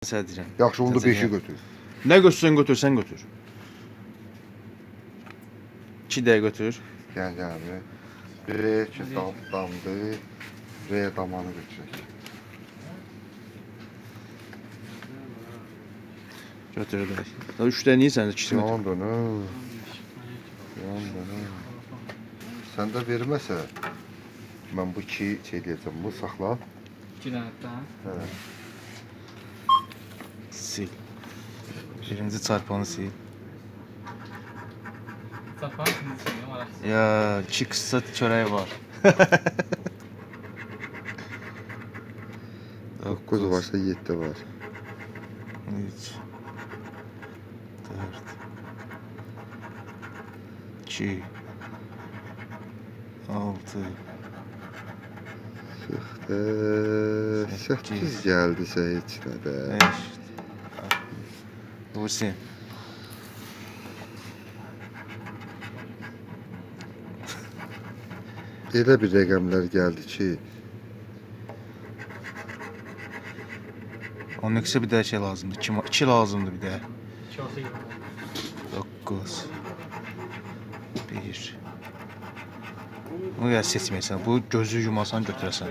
Sən deyirəm. Yaxşı, onda 5'i götür. Nə götürsən götür, sən götür. 2 də götür. Yani abi. R ki damdı. R damanı götürək. Götür də. 3 də niyə sən 2 götür? Yalan dönü. Yalan dönü. Sən də verməsə, mən bu 2 şey deyəcəm, bu saxla. 2 dənə daha. Hə. Sil. Birinci çarpanı sil. Sapan ikinci maraqsız. Ya, 2 qısa çörək var. 9 varsa 7 var. 3 4 2 6 8 geldi içine de. 5 Dursun. Elə bir rəqəmlər gəldi ki, Onun yoksa bir daha şey lazımdı. 2 lazımdı bir daha. 2 olsa 20. 9 1 Bunu ya seçməyəsən. Bu gözü yumasan götürəsən.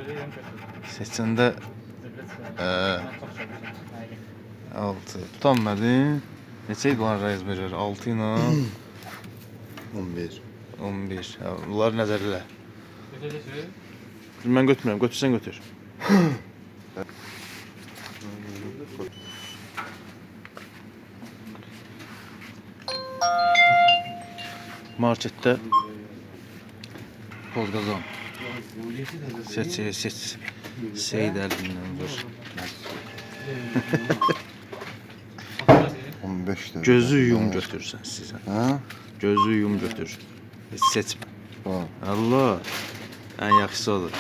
Seçəndə 6 tutanmadın. Neçə idi lan razmerer? 6 ilə 11. 11. Ha, bunları nəzərdə elə. Götürəcəksən. Mən götürmürəm. Götürsən götür. Marketdə Pozqazan. Seç. Seyid əlindən vur. 15 de. Gözü yum götürsən sizə. Ha? Gözü yum götür. Heç seçmə. Ha. Allah. Ən yaxşısı odur.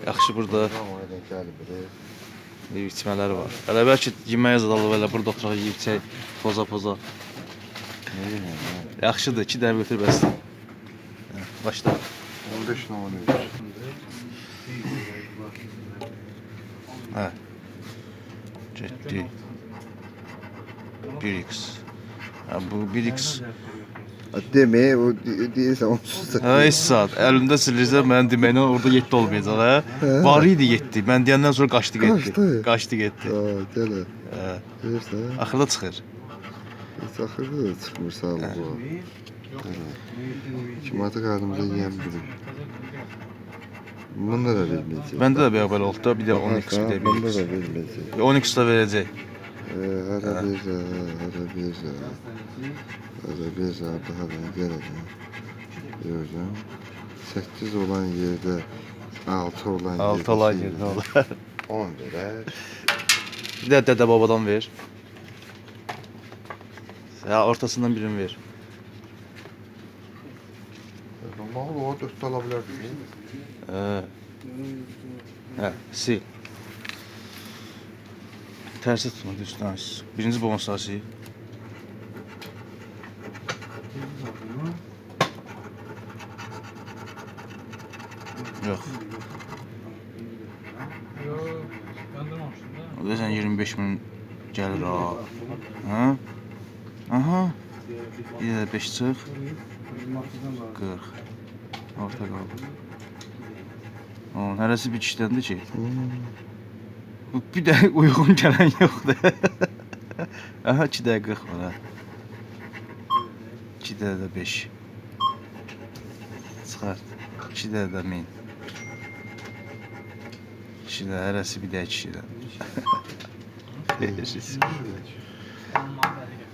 Yaxşı burada Gəl biri. yeyib içmələri var. Hələ bəlkə yeməyə zadalıb elə burada oturaq yeyib içək, poza. Yaxşıdır, 2 dənə götür bəs. Başla. 15 nə olur? Hə. Getdi. 1x. Ha, bu 1x. Deme, o deyirsən onsuz da. Hə, heç saat. Əlində silirsə mənim deməyinə orada 7 olmayacaq, hə? Var idi 7. Mən deyəndən sonra qaçdı getdi. Qaçdı? Qaçdı getdi. Ha, gəl. Hə. Görürsən? Axırda çıxır. Heç axırda da çıxmır sağ ol bu. Kim artıq adımıza yiyən bilir. Bunda da verməyəcək. Məndə də belə oldu da, bir də 10x bir də Bunda 1x. da verməyəcək. 10x da verəcək. Hara bir, daha da gələcək. Görürsən? 8 olan yerdə 6 olan yerdə 6 olan yerdə olar. 10 verər. Bir də dədə babadan ver. Ya ortasından birini ver. Normal o 4 ala bilərdi. Hə, sil. Tərsi tutma, düzdən sil. Birinci bonusları sil. Yox. Yox, yandırmamışdın da. O da sən 25 min gəlir ha. Hə? Aha. Bir də 5 çıx. 40. Orta qaldı. Onun hərəsi bir kişidəndir ki. Bu bir də uyğun gələn yoxdur. Aha 2 də 40 var ha. 2 də 5. Çıxart. 2 də 1000. 2 də hərəsi bir də 2 kişidən. Verirsiniz. Olmaz, hadi gel.